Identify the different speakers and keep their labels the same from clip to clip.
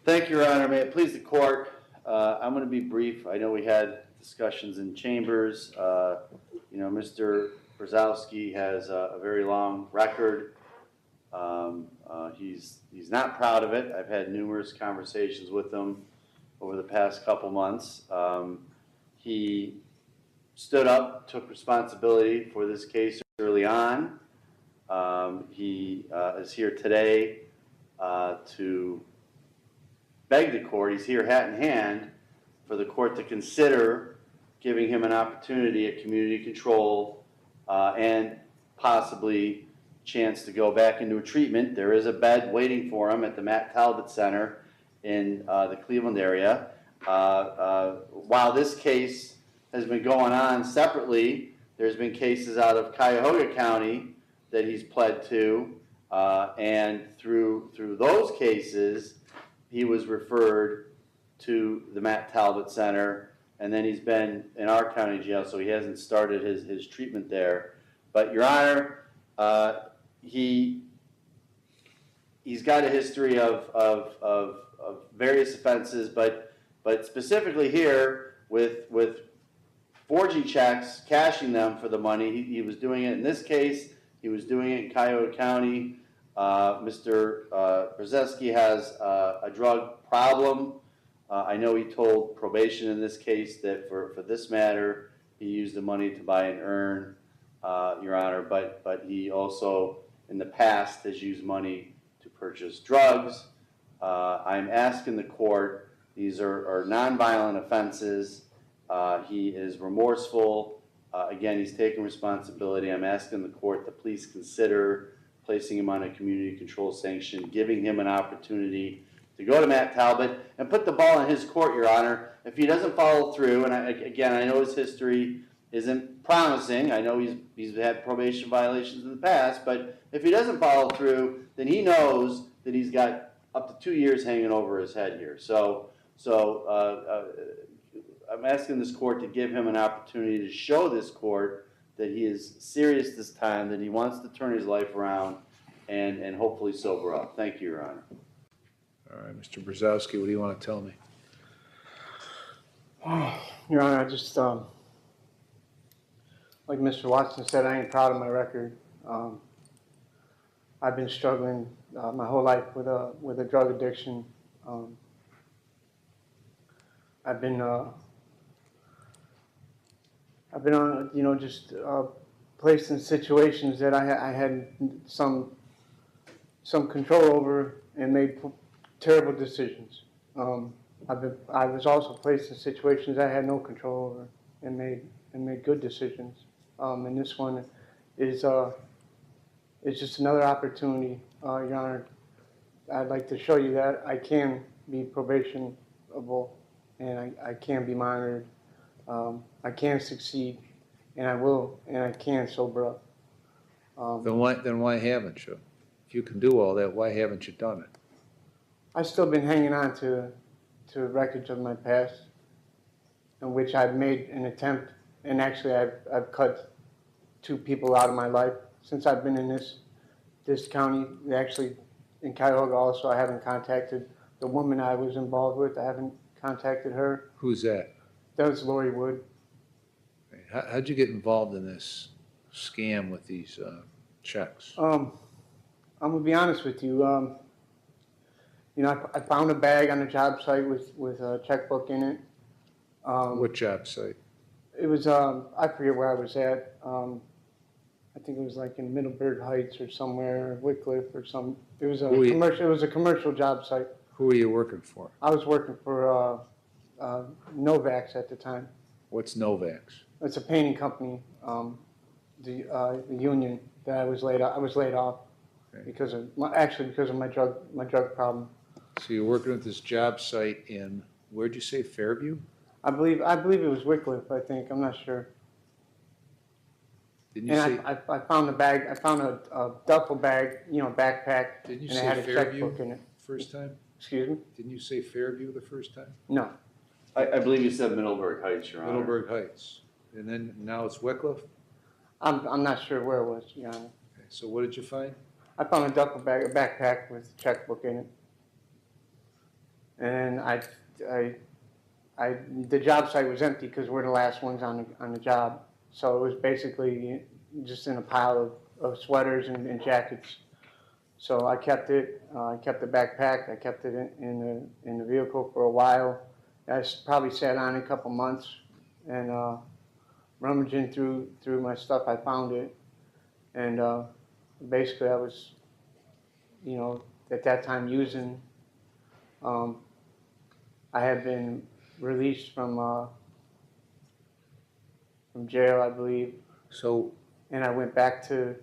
Speaker 1: Thank you, Your Honor. May it please the court, I'm going to be brief. I know we had discussions in chambers. Mr. Brzezowski has a very long record. He's not proud of it. I've had numerous conversations with him over the past couple months. He stood up, took responsibility for this case early on. He is here today to beg the court, he's here hat in hand, for the court to consider giving him an opportunity at community control and possibly chance to go back into a treatment. There is a bed waiting for him at the Matt Talbot Center in the Cleveland area. While this case has been going on separately, there's been cases out of Cuyahoga County that he's pled to, and through those cases, he was referred to the Matt Talbot Center, and then he's been in our county jail, so he hasn't started his treatment there. But, Your Honor, he's got a history of various offenses, but specifically here with forging checks, cashing them for the money. He was doing it in this case. He was doing it in Cuyahoga County. Mr. Brzezowski has a drug problem. I know he told probation in this case that for this matter, he used the money to buy an urn, Your Honor, but he also in the past has used money to purchase drugs. I'm asking the court, these are nonviolent offenses. He is remorseful. Again, he's taking responsibility. I'm asking the court to please consider placing him on a community control sanction, giving him an opportunity to go to Matt Talbot and put the ball in his court, Your Honor. If he doesn't follow through, and I know his history isn't promising. I know he's had probation violations in the past, but if he doesn't follow through, then he knows that he's got up to 2 years hanging over his head here. So I'm asking this court to give him an opportunity to show this court that he is serious this time, that he wants to turn his life around and hopefully sober up. Thank you, Your Honor.
Speaker 2: All right, Mr. Brzezowski, what do you want to tell me?
Speaker 3: Your Honor, I just, like Mr. Watson said, I ain't proud of my record. I've been struggling my whole life with a drug addiction. I've been on, just placed in situations that I had some control over and made terrible decisions. I was also placed in situations I had no control over and made good decisions. And this one is just another opportunity, Your Honor. I'd like to show you that I can be probationable and I can be monitored. I can succeed, and I will, and I can sober up.
Speaker 2: Then why haven't you? If you can do all that, why haven't you done it?
Speaker 3: I've still been hanging on to records of my past, in which I've made an attempt, and actually I've cut 2 people out of my life since I've been in this county. Actually, in Cuyahoga also, I haven't contacted the woman I was involved with. I haven't contacted her.
Speaker 2: Who's that?
Speaker 3: That was Lori Wood.
Speaker 2: How'd you get involved in this scam with these checks?
Speaker 3: I'm gonna be honest with you. I found a bag on a job site with a checkbook in it.
Speaker 2: What job site?
Speaker 3: It was I forget where I was at. I think it was like in Middleburg Heights or somewhere, Wycliffe or some. It was a commercial. It was a commercial job site.
Speaker 2: Who were you working for?
Speaker 3: I was working for Novax at the time.
Speaker 2: What's Novax?
Speaker 3: It's a painting company. The union that I was laid off
Speaker 2: Okay.
Speaker 3: because of my drug problem.
Speaker 2: So you're working at this job site in, where'd you say, Fairview?
Speaker 3: I believe it was Wycliffe. I think, I'm not sure.
Speaker 2: Didn't you
Speaker 3: And
Speaker 2: say?
Speaker 3: I found a bag. I found a duffel bag, backpack,
Speaker 2: Didn't you
Speaker 3: and it
Speaker 2: say
Speaker 3: had a
Speaker 2: Fairview
Speaker 3: checkbook in it.
Speaker 2: first time?
Speaker 3: Excuse me?
Speaker 2: Didn't you say Fairview the first time?
Speaker 3: No.
Speaker 1: I believe you said Middleburg Heights, Your Honor.
Speaker 2: Middleburg Heights, and then now it's Wycliffe.
Speaker 3: I'm not sure where it was, Your Honor.
Speaker 2: Okay. So what did you find?
Speaker 3: I found a duffel bag, a backpack with a checkbook in it. And the job site was empty because we're the last ones on the job. So it was basically just in a pile of sweaters and jackets. So I kept it. I kept the backpack. I kept it in the vehicle for a while. I probably sat on it a couple months, and rummaging through my stuff, I found it. And basically, I was, at that time using. I had been released from jail, I believe,
Speaker 2: So,
Speaker 3: and I went back to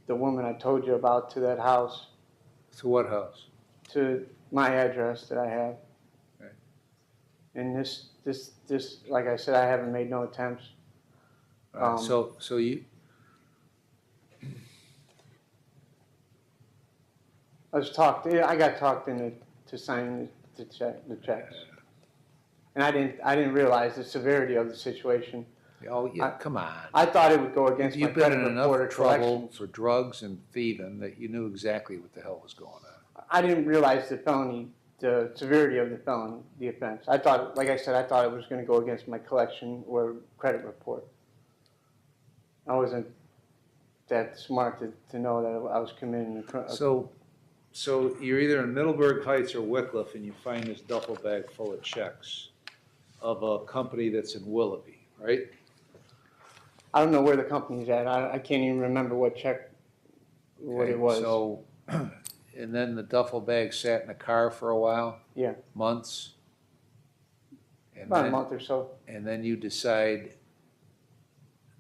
Speaker 3: the woman I told you about, to that house,
Speaker 2: to what house?
Speaker 3: to my address that I have.
Speaker 2: Okay.
Speaker 3: And this, like I said, I haven't made no attempts.
Speaker 2: All right, so you,
Speaker 3: I got talked into signing the checks. And I didn't realize the severity of the situation.
Speaker 2: oh, yeah, come on.
Speaker 3: I thought it would go against my
Speaker 2: You've been
Speaker 3: credit
Speaker 2: in
Speaker 3: report or
Speaker 2: enough trouble
Speaker 3: collections.
Speaker 2: for drugs and thieving that you knew exactly what the hell was going on.
Speaker 3: I didn't realize the severity of the felony, the offense. I thought, like I said, I thought it was going to go against my collection or credit report. I wasn't that smart to know that I was committing a crime.
Speaker 2: So you're either in Middleburg Heights or Wickliffe, and you find this duffel bag full of checks of a company that's in Willoughby, right?
Speaker 3: I don't know where the company's at. I can't even remember what
Speaker 2: Okay,
Speaker 3: it was.
Speaker 2: So, and then the duffel bag sat in the car for a while?
Speaker 3: Yeah.
Speaker 2: Months? And
Speaker 3: About a
Speaker 2: then-
Speaker 3: month or so.
Speaker 2: And then you decide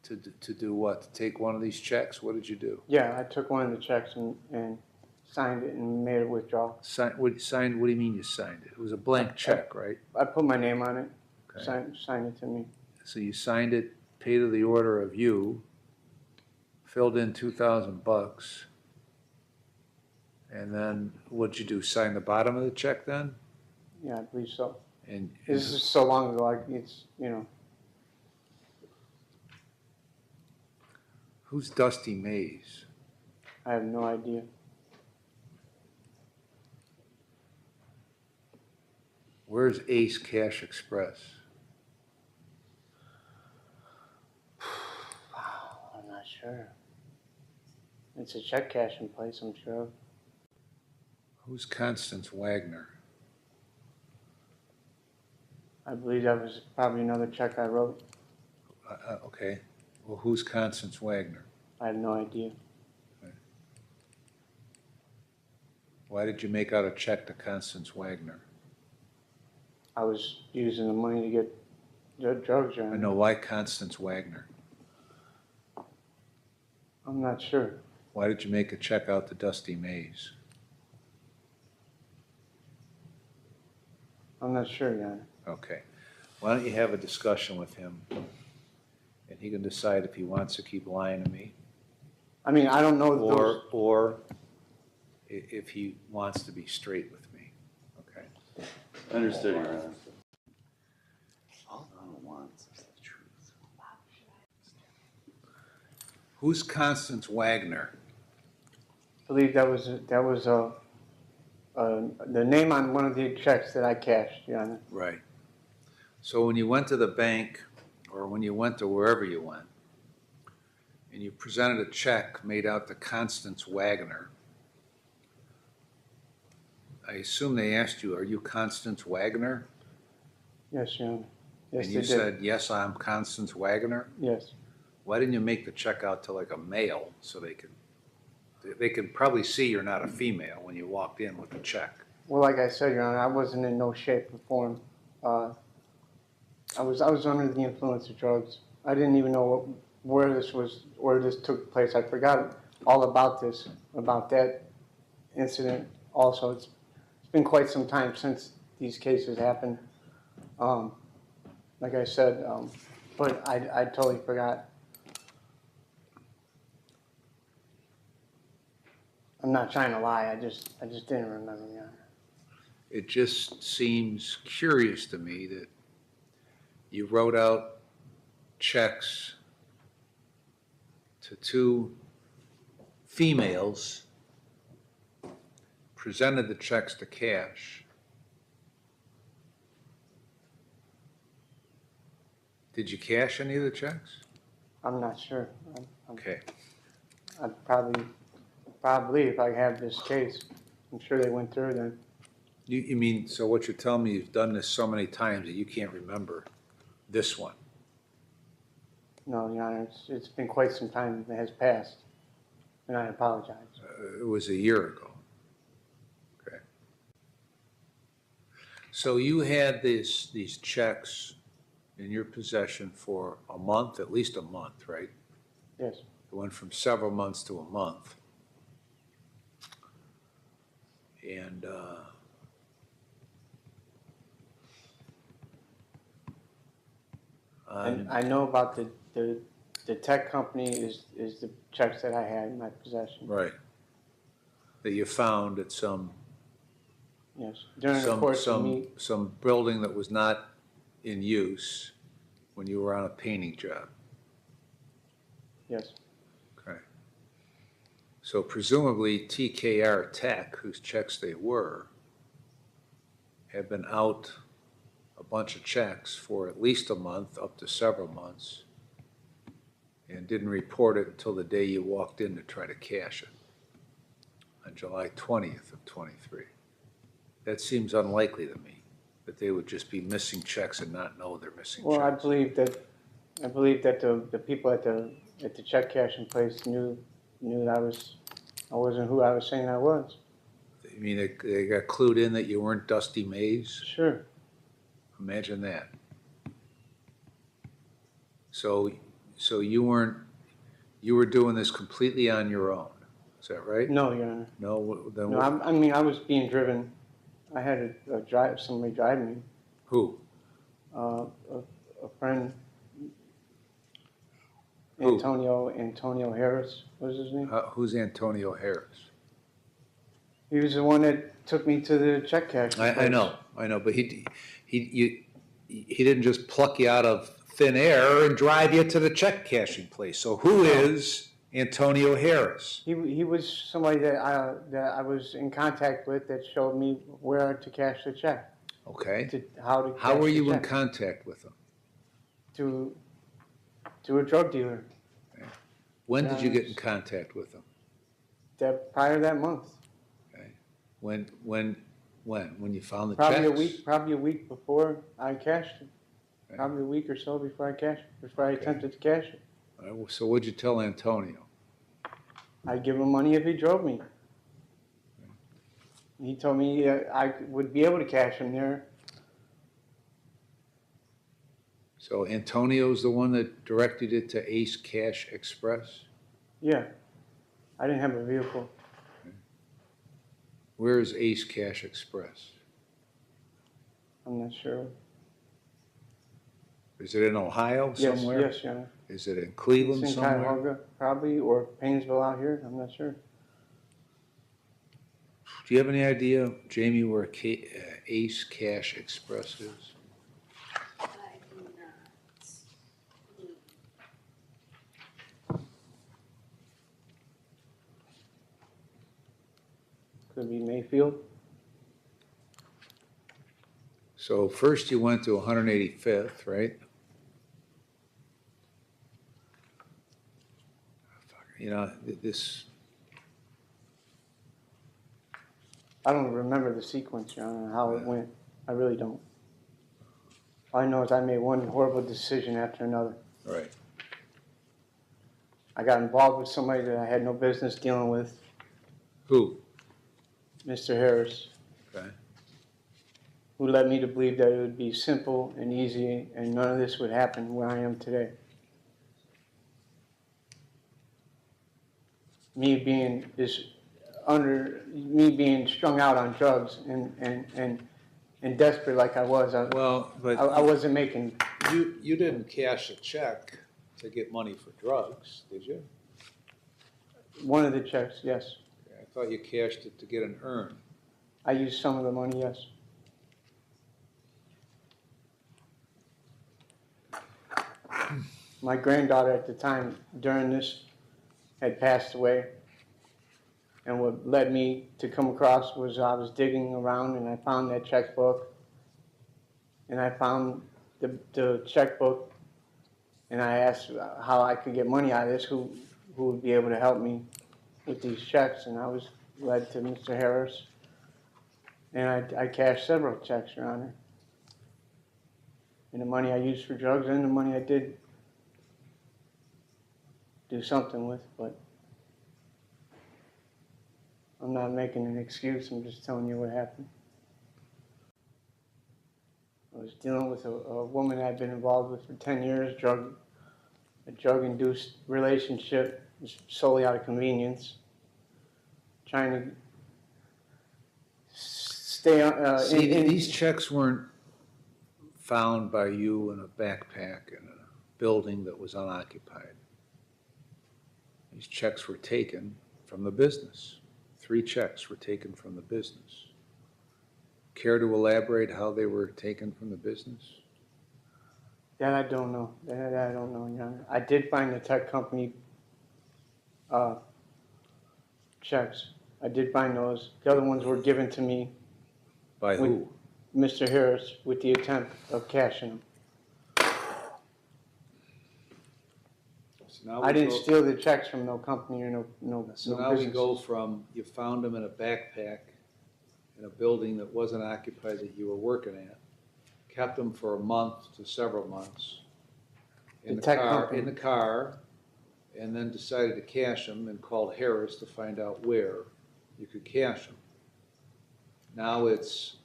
Speaker 2: to do what? To take one of these checks? What did you do?
Speaker 3: Yeah, I took one of the checks and signed it and made a withdrawal.
Speaker 2: What do you mean you signed it? It was a blank check, right?
Speaker 3: I put my name on it.
Speaker 2: Okay.
Speaker 3: Signed it to me.
Speaker 2: So you signed it, paid to the order of you, filled in $2,000, and then what'd you do? Sign the bottom of the check then?
Speaker 3: Yeah, I believe so.
Speaker 2: And
Speaker 3: This is so long ago.
Speaker 2: who's Dusty Mays?
Speaker 3: I have no idea.
Speaker 2: Where's Ace Cash Express?
Speaker 3: I'm not sure. It's a check cashing place, I'm sure.
Speaker 2: Who's Constance Wagner?
Speaker 3: I believe that was probably another check I wrote.
Speaker 2: Okay. Well, who's Constance Wagner?
Speaker 3: I have no idea.
Speaker 2: Why did you make out a check to Constance Wagner?
Speaker 3: I was using the money to get drugs.
Speaker 2: I know. Why Constance Wagner?
Speaker 3: I'm not sure.
Speaker 2: Why did you make a check out to Dusty Mays?
Speaker 3: I'm not sure, Your Honor.
Speaker 2: Okay. Why don't you have a discussion with him, and he can decide if he wants to keep lying to me,
Speaker 3: I mean, I don't know those.
Speaker 2: or if he wants to be straight with me. Okay.
Speaker 1: Understood, Your Honor. All Donald wants is the truth.
Speaker 2: Who's Constance Wagner?
Speaker 3: I believe that was the name on one of the checks that I cashed, Your Honor.
Speaker 2: Right. So when you went to the bank, or when you went to wherever you went, and you presented a check made out to Constance Wagner, I assume they asked you, are you Constance Wagner?
Speaker 3: Yes, Your Honor. Yes,
Speaker 2: And you
Speaker 3: they did.
Speaker 2: said, yes, I'm Constance Wagner?
Speaker 3: Yes.
Speaker 2: Why didn't you make the check out to like a male so they could probably see you're not a female when you walked in with the check?
Speaker 3: Well, like I said, Your Honor, I wasn't in no shape or form. I was under the influence of drugs. I didn't even know where this took place. I forgot all about that incident. Also, it's been quite some time since these cases happened. Like I said, but I totally forgot. I'm not trying to lie. I just didn't remember, Your Honor.
Speaker 2: It just seems curious to me that you wrote out checks to two females, presented the checks to cash, Did you cash any of the checks?
Speaker 3: I'm not sure.
Speaker 2: Okay.
Speaker 3: I'd probably, if I have this case, I'm sure they went through then.
Speaker 2: You mean, so what you're telling me, you've done this so many times that you can't remember this one?
Speaker 3: No, Your Honor, it's been quite some time that has passed, and I apologize.
Speaker 2: It was a year ago. Okay. So you had these checks in your possession for a month, at least a month, right?
Speaker 3: Yes.
Speaker 2: It went from several months to a month. And
Speaker 3: And I know about the tech company is the checks that I had in my possession.
Speaker 2: right, that you found at some
Speaker 3: Yes, during the course of me,
Speaker 2: some building that was not in use when you were on a painting job.
Speaker 3: yes,
Speaker 2: Okay. So presumably TKR Tech, whose checks they were, had been out a bunch of checks for at least a month, up to several months, and didn't report it until the day you walked in to try to cash it on July 20th of 23. That seems unlikely to me, that they would just be missing checks and not know they're missing
Speaker 3: well,
Speaker 2: checks.
Speaker 3: I believe that the people at the check cashing place knew that I wasn't who I was saying I was.
Speaker 2: You mean they got clued in that you weren't Dusty Mays?
Speaker 3: Sure.
Speaker 2: Imagine that. So you were doing this completely on your own, is that right?
Speaker 3: No, Your Honor.
Speaker 2: No, then
Speaker 3: No, I mean, I was being driven. I had somebody drive me.
Speaker 2: who?
Speaker 3: A friend,
Speaker 2: Who?
Speaker 3: Antonio Harris was his name.
Speaker 2: Who's Antonio Harris?
Speaker 3: He was the one that took me to the check cashing place.
Speaker 2: I know, but he didn't just pluck you out of thin air and drive you to the check cashing place. So who is Antonio Harris?
Speaker 3: He was somebody that I was in contact with that showed me where to cash the check.
Speaker 2: Okay.
Speaker 3: How
Speaker 2: How were
Speaker 3: cash the
Speaker 2: you in
Speaker 3: check.
Speaker 2: contact with him?
Speaker 3: To a drug dealer.
Speaker 2: When did you get in contact with him?
Speaker 3: Prior to that month.
Speaker 2: Okay. When you found the
Speaker 3: Probably
Speaker 2: checks?
Speaker 3: probably a week before I cashed it.
Speaker 2: Okay.
Speaker 3: Probably a week or so before I
Speaker 2: Okay.
Speaker 3: attempted to cash it.
Speaker 2: All right, well, so what'd you tell Antonio?
Speaker 3: I'd give him money if he drove me. He told me I would be able to cash him there.
Speaker 2: So Antonio's the one that directed it to Ace Cash Express?
Speaker 3: Yeah. I didn't have a vehicle.
Speaker 2: Where is Ace Cash Express?
Speaker 3: I'm not sure.
Speaker 2: Is it in Ohio somewhere?
Speaker 3: Yes, Your Honor.
Speaker 2: Is it in Cleveland
Speaker 3: It's in
Speaker 2: somewhere?
Speaker 3: Cuyahoga, probably, or Painesville out here. I'm not sure.
Speaker 2: Do you have any idea, Jamie, where Ace Cash Express is?
Speaker 4: I do not.
Speaker 3: Could be Mayfield.
Speaker 2: So first you went to 185th, right? You know, this,
Speaker 3: I don't remember the sequence, Your Honor, how it went. I really don't. All I know is I made one horrible decision after another.
Speaker 2: right.
Speaker 3: I got involved with somebody that I had no business dealing with,
Speaker 2: Who?
Speaker 3: Mr. Harris,
Speaker 2: Okay.
Speaker 3: who led me to believe that it would be simple and easy and none of this would happen where I am today. Me being strung out on drugs and desperate like I was.
Speaker 2: Well, but
Speaker 3: I wasn't making.
Speaker 2: you didn't cash a check to get money for drugs, did you?
Speaker 3: One of the checks, yes.
Speaker 2: I thought you cashed it to get an earn.
Speaker 3: I used some of the money, yes. My granddaughter at the time during this had passed away. And what led me to come across was I was digging around and I found that checkbook. And I found the checkbook And I asked how I could get money out of this, who would be able to help me with these checks, and I was led to Mr. Harris. And I cashed several checks, Your Honor. And the money I used for drugs and the money I did do something with, but I'm not making an excuse, I'm just telling you what happened. I was dealing with a woman I'd been involved with for 10 years, a drug-induced relationship, solely out of convenience, trying to stay on.
Speaker 2: See, these checks weren't found by you in a backpack in a building that was unoccupied. These checks were taken from the business. 3 checks were taken from the business. Care to elaborate how they were taken from the business?
Speaker 3: That I don't know. That I don't know, Your Honor. I did find the tech company checks. I did find those. The other ones were given to me,
Speaker 2: By who?
Speaker 3: Mr. Harris, with the attempt of cashing them.
Speaker 2: So now
Speaker 3: I
Speaker 2: we
Speaker 3: didn't
Speaker 2: go-
Speaker 3: steal the checks from no company or no
Speaker 2: So now we
Speaker 3: business.
Speaker 2: go from, you found them in a backpack in a building that wasn't occupied that you were working at, kept them for a month to several months in
Speaker 3: The
Speaker 2: the
Speaker 3: tech
Speaker 2: car,
Speaker 3: company.
Speaker 2: in the car, and then decided to cash them and called Harris to find out where you could cash them. Now it's,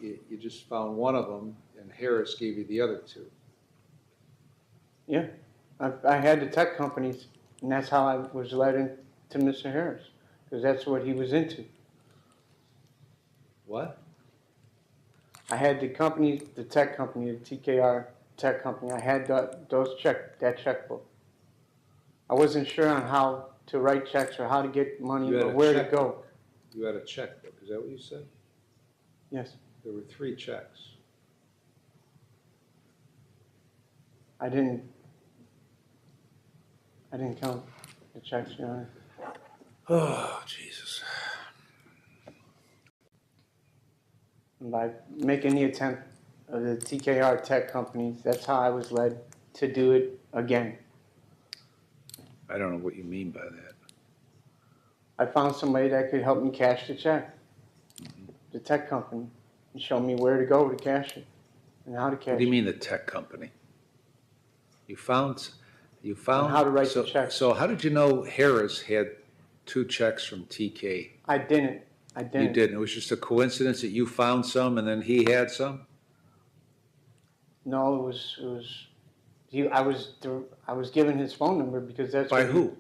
Speaker 2: you just found one of them and Harris gave you the other 2.
Speaker 3: Yeah, I had the tech companies, and that's how I was led into Mr. Harris, because that's what he was into.
Speaker 2: What?
Speaker 3: I had the company, the tech company, the TKR tech company. I had that checkbook. I wasn't sure on how to write checks or how to get money
Speaker 2: You had
Speaker 3: or
Speaker 2: a
Speaker 3: where to
Speaker 2: checkbook.
Speaker 3: go.
Speaker 2: You had a checkbook, is that what you said?
Speaker 3: Yes,
Speaker 2: There were 3 checks.
Speaker 3: I didn't count the checks, Your Honor.
Speaker 2: Oh, Jesus.
Speaker 3: And by making the attempt of the TKR tech companies, that's how I was led to do it again.
Speaker 2: I don't know what you mean by that.
Speaker 3: I found somebody that could help me cash the check, the tech company, and show me where to go to cash it and how to cash
Speaker 2: What do you
Speaker 3: it.
Speaker 2: mean the tech company? You found.
Speaker 3: And how to write
Speaker 2: so,
Speaker 3: the check.
Speaker 2: So how did you know Harris had 2 checks from TK?
Speaker 3: I didn't.
Speaker 2: You didn't. It was just a coincidence that you found some and then he had some?
Speaker 3: No, it was. I was given his phone number because that's
Speaker 2: By
Speaker 3: what
Speaker 2: who?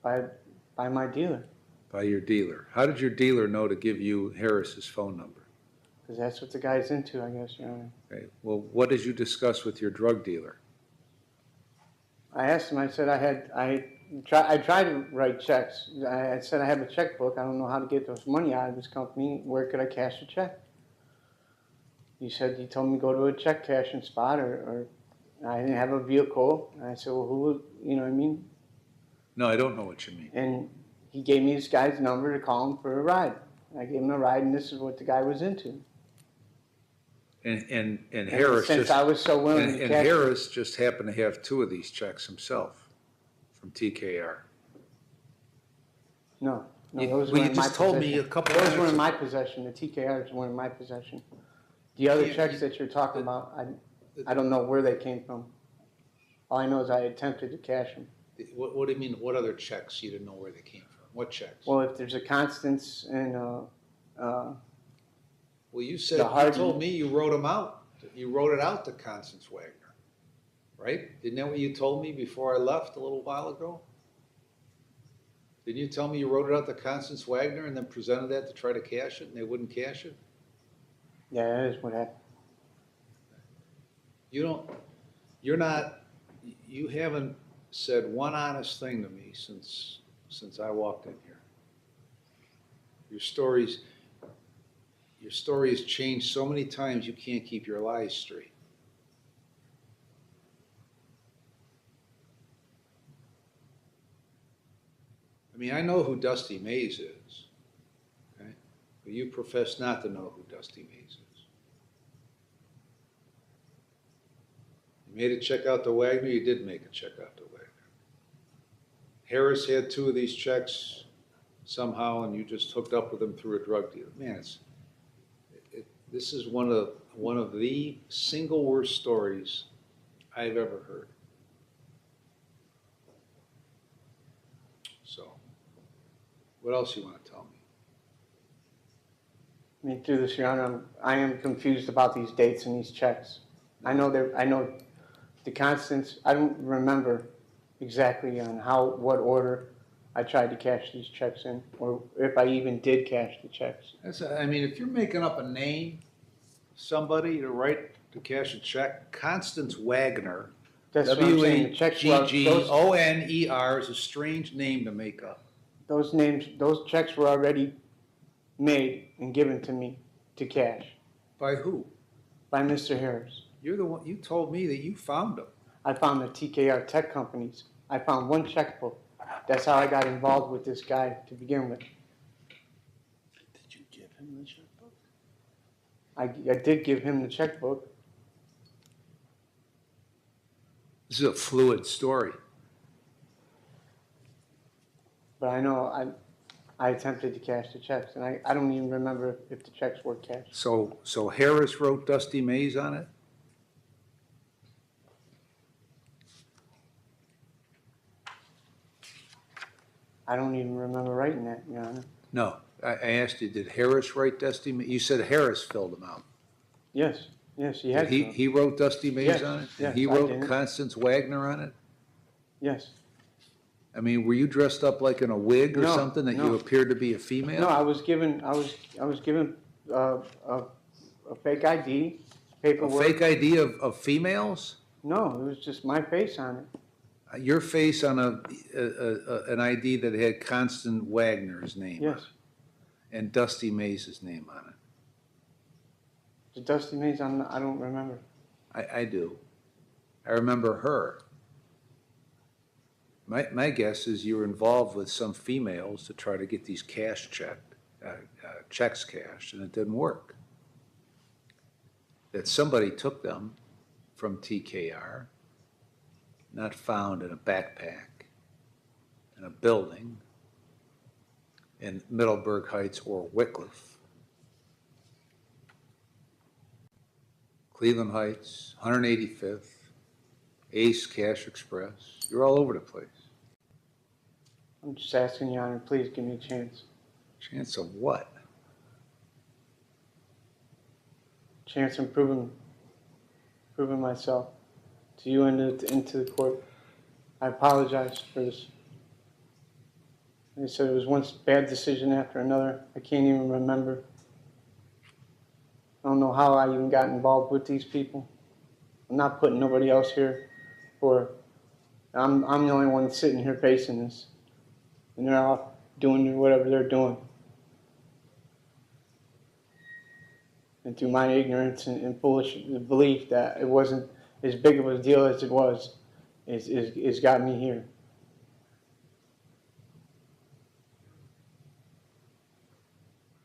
Speaker 3: by my dealer,
Speaker 2: By your dealer. How did your dealer know to give you Harris's phone number?
Speaker 3: because that's what the guy's into, I guess, Your Honor.
Speaker 2: Okay. Well, what did you discuss with your drug dealer?
Speaker 3: I asked him. I said I tried to write checks. I said I have a checkbook. I don't know how to get this money out of this company. Where could I cash the check? He told me go to a check cashing spot, or I didn't have a vehicle. And I said, well, who, you know what I mean?
Speaker 2: No, I don't know what you mean.
Speaker 3: And he gave me this guy's number to call him for a ride. I gave him a ride, and this is what the guy was into.
Speaker 2: And
Speaker 3: And
Speaker 2: Harris
Speaker 3: since
Speaker 2: just,
Speaker 3: I was so willing
Speaker 2: and
Speaker 3: to cash
Speaker 2: Harris just happened to have 2 of these checks himself from TKR.
Speaker 3: no,
Speaker 2: You-
Speaker 3: those
Speaker 2: well,
Speaker 3: were
Speaker 2: you
Speaker 3: in my
Speaker 2: just told me
Speaker 3: possession.
Speaker 2: a couple
Speaker 3: Those
Speaker 2: minutes
Speaker 3: were in
Speaker 2: ago.
Speaker 3: my possession. The TKRs were in my possession. The other
Speaker 2: Yeah,
Speaker 3: checks that you're talking about, I don't know where they came from. All I know is I attempted to cash them.
Speaker 2: What do you mean, what other checks you didn't know where they came from? What checks?
Speaker 3: Well, if there's a Constance and
Speaker 2: Well, you said,
Speaker 3: the
Speaker 2: you
Speaker 3: Hardy-
Speaker 2: told me you wrote them out. You wrote it out to Constance Wagner, right? Isn't that what you told me before I left a little while ago? Didn't you tell me you wrote it out to Constance Wagner and then presented that to try to cash it and they wouldn't cash it?
Speaker 3: yeah, that is what happened.
Speaker 2: You haven't said one honest thing to me since I walked in here. Your story has changed so many times you can't keep your lies straight. I mean, I know who Dusty Mays is, okay? But you profess not to know who Dusty Mays is. You made a check out to Wagner, you did make a check out to Wagner. Harris had 2 of these checks somehow, and you just hooked up with him through a drug deal. Man, this is one of the single worst stories I've ever heard. So, what else you want to tell me?
Speaker 3: Me through this, Your Honor, I am confused about these dates and these checks. I know the constants, I don't remember exactly on what order I tried to cash these checks in, or if I even did cash the checks.
Speaker 2: I mean, if you're making up a name, somebody to cash a check, Constance Wagner,
Speaker 3: That's what I'm saying. The checks were,
Speaker 2: Waggoner is a strange name to make up.
Speaker 3: those checks were already made and given to me to cash
Speaker 2: By who?
Speaker 3: by Mr. Harris.
Speaker 2: You're the one, you told me that you found them.
Speaker 3: I found the TKR tech companies. I found one checkbook. That's how I got involved with this guy to begin with.
Speaker 1: Did you give him the checkbook?
Speaker 3: I did give him the checkbook.
Speaker 2: This is a fluid story.
Speaker 3: But I know I attempted to cash the checks, and I don't even remember if the checks were cashed.
Speaker 2: So Harris wrote Dusty Mays on it?
Speaker 3: I don't even remember writing that, Your Honor.
Speaker 2: No, I asked you, did Harris write Dusty Mays? You said Harris filled them out.
Speaker 3: Yes, he had to.
Speaker 2: He wrote Dusty Mays
Speaker 3: Yes,
Speaker 2: on it?
Speaker 3: yes,
Speaker 2: And he
Speaker 3: I
Speaker 2: wrote
Speaker 3: didn't.
Speaker 2: Constance Wagner on it?
Speaker 3: Yes.
Speaker 2: I mean, were you dressed up like in a wig or
Speaker 3: No,
Speaker 2: something that you
Speaker 3: no.
Speaker 2: appeared to be a female?
Speaker 3: No, I was given a fake ID,
Speaker 2: A
Speaker 3: paperwork.
Speaker 2: fake ID of females?
Speaker 3: No, it was just my face on it.
Speaker 2: Your face on an ID that had Constance Wagner's name on it,
Speaker 3: Yes.
Speaker 2: and Dusty Mays' name on it.
Speaker 3: The Dusty Mays, I don't remember.
Speaker 2: I do. I remember her. My guess is you were involved with some females to try to get these checks cashed, and it didn't work. That somebody took them from TKR, not found in a backpack, in a building in Middleburg Heights or Wickliffe. Cleveland Heights, 185th, Ace Cash Express. You're all over the place.
Speaker 3: I'm just asking, Your Honor, please give me a chance.
Speaker 2: Chance of what?
Speaker 3: Chance of proving myself to you and into the court. I apologize for this. Like I said, it was one bad decision after another. I can't even remember. I don't know how I even got involved with these people. I'm not putting nobody else here for. I'm the only one sitting here facing this, and they're all doing whatever they're doing. And through my ignorance and foolish belief that it wasn't as big of a deal as it was, is got me here.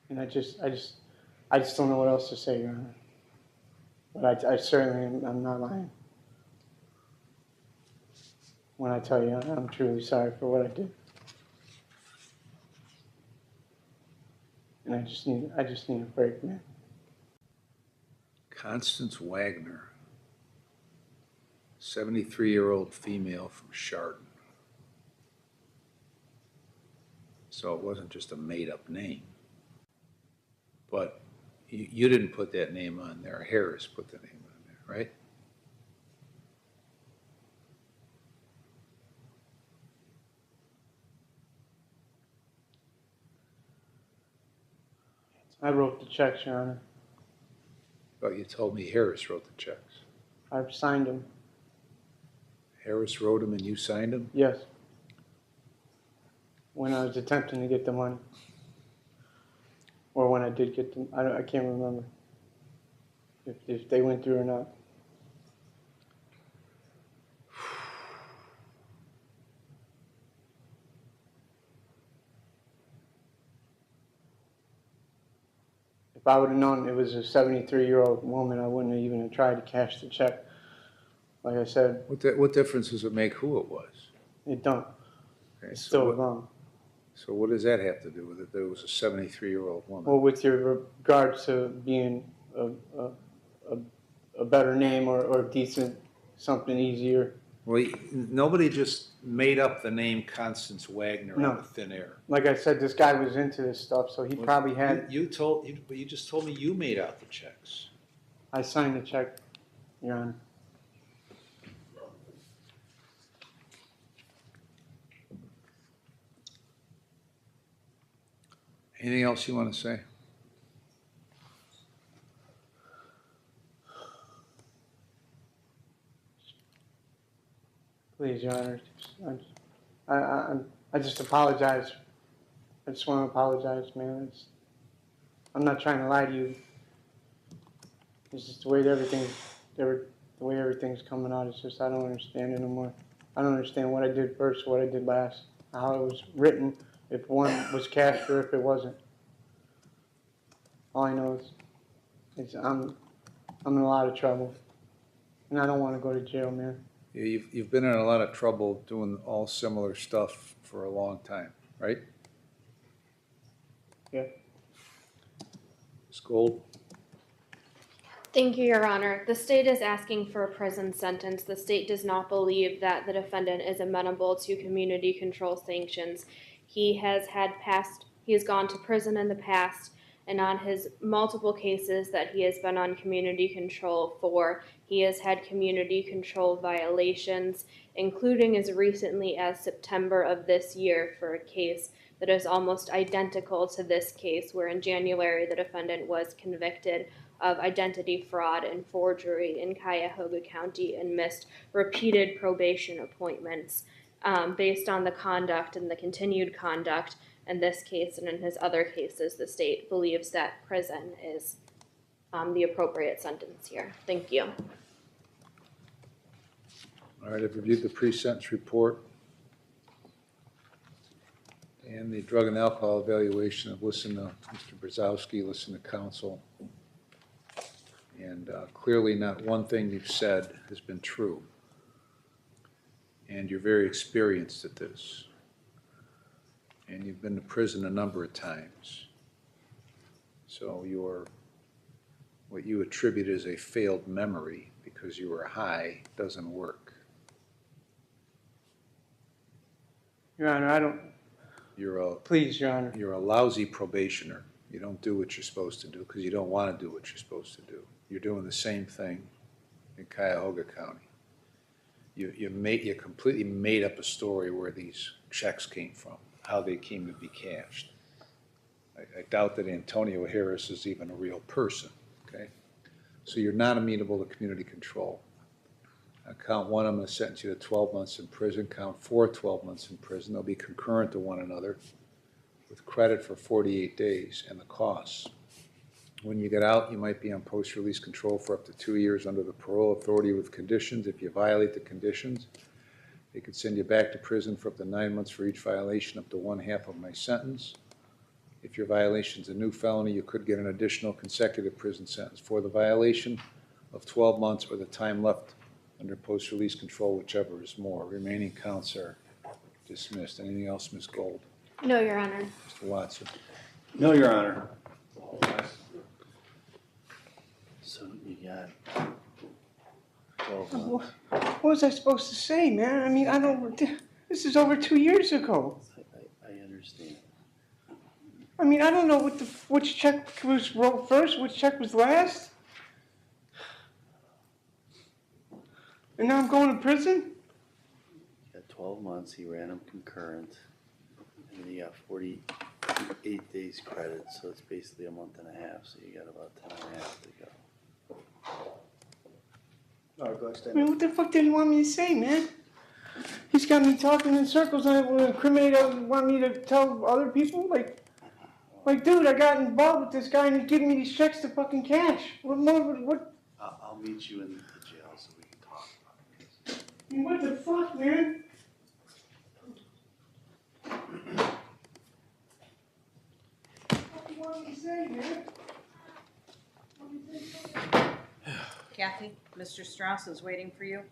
Speaker 3: And I just don't know what else to say, Your Honor. But I certainly I'm not lying when I tell you I'm truly sorry for what I did. And I just need a break, man.
Speaker 2: Constance Wagner, 73-year-old female from Chardon. So it wasn't just a made-up name. But you didn't put that name on there. Harris put the name on there, right?
Speaker 3: I wrote the checks, Your Honor.
Speaker 2: But you told me Harris wrote the checks.
Speaker 3: I've signed them.
Speaker 2: Harris wrote them and you signed them?
Speaker 3: Yes. When I was attempting to get the money. Or when I did get them. I can't remember if they went through or not. If I would have known it was a 73-year-old woman, I wouldn't have even tried to cash the check like I said,
Speaker 2: What difference does it make who it was?
Speaker 3: it don't.
Speaker 2: Okay,
Speaker 3: It's
Speaker 2: so
Speaker 3: still
Speaker 2: what-
Speaker 3: wrong.
Speaker 2: So what does that have to do with it? That it was a 73-year-old woman?
Speaker 3: Well, with your regards to being a better name or decent, something easier.
Speaker 2: Well, nobody just made up the name Constance Wagner
Speaker 3: No.
Speaker 2: out of thin air.
Speaker 3: Like I said, this guy was into this stuff, so he probably had.
Speaker 2: You just told me you made out the checks.
Speaker 3: I signed the check, Your Honor.
Speaker 2: Anything else you want to say?
Speaker 3: Please, Your Honor. I just apologize. I just want to apologize, man. I'm not trying to lie to you. It's just the way everything's coming out. It's just I don't understand it anymore. I don't understand what I did first, what I did last, how it was written, if one was cashed or if it wasn't. All I know is I'm in a lot of trouble, and I don't want to go to jail, man.
Speaker 2: Yeah, you've been in a lot of trouble doing all similar stuff for a long time, right?
Speaker 3: Yeah.
Speaker 2: Ms. Gold?
Speaker 5: Thank you, Your Honor. The state is asking for a prison sentence. The state does not believe that the defendant is amenable to community control sanctions. He has gone to prison in the past, and on his multiple cases that he has been on community control for, he has had community control violations, including as recently as September of this year for a case that is almost identical to this case, where in January the defendant was convicted of identity fraud and forgery in Cuyahoga County and missed repeated probation appointments based on the conduct and the continued conduct in this case and in his other cases. The state believes that prison is the appropriate sentence here. Thank you.
Speaker 2: All right, I've reviewed the pre-sentence report and the drug and alcohol evaluation. I've listened to Mr. Brzezowski, listened to counsel. And clearly not one thing you've said has been true. And you're very experienced at this. And you've been to prison a number of times. So what you attribute as a failed memory because you were high doesn't work.
Speaker 3: Your Honor, Please, Your Honor.
Speaker 2: You're a lousy probationer. You don't do what you're supposed to do because you don't want to do what you're supposed to do. You're doing the same thing in Cuyahoga County. You completely made up a story where these checks came from, how they came to be cashed. I doubt that Antonio Harris is even a real person, okay? So you're not amenable to community control. Count one, I'm going to sentence you to 12 months in prison. Count four, 12 months in prison. They'll be concurrent to one another with credit for 48 days and the costs. When you get out, you might be on post-release control for up to 2 years under the parole authority with conditions. If you violate the conditions, they could send you back to prison for up to 9 months for each violation, up to 1/2 of my sentence. If your violation's a new felony, you could get an additional consecutive prison sentence for the violation of 12 months or the time left under post-release control, whichever is more. Remaining counts are dismissed. Anything else, Ms. Gold?
Speaker 5: No, Your Honor.
Speaker 2: Mr. Watson?
Speaker 6: No, Your Honor.
Speaker 1: So you got 12 months.
Speaker 3: What was I supposed to say, man? I mean, this is over 2 years ago.
Speaker 1: I understand.
Speaker 3: I mean, I don't know which check was wrote first, which check was last. And now I'm going to prison?
Speaker 1: You got 12 months, he ran them concurrent, and then you got 48 days credit, so it's basically a month and a half, so you got about 10 and a half to go.
Speaker 6: All right, go ahead,
Speaker 3: I
Speaker 6: stand
Speaker 3: mean,
Speaker 6: up.
Speaker 3: what the fuck did he want me to say, man? He's got me talking in circles and want me to tell other people? Like, dude, I got involved with this guy and he's giving me these checks to fucking cash. What?
Speaker 1: I'll meet you in the jail so we can talk about it.
Speaker 3: I mean, what the fuck, man? What do you want me to say, man?
Speaker 7: Kathy, Mr. Strauss is waiting for you.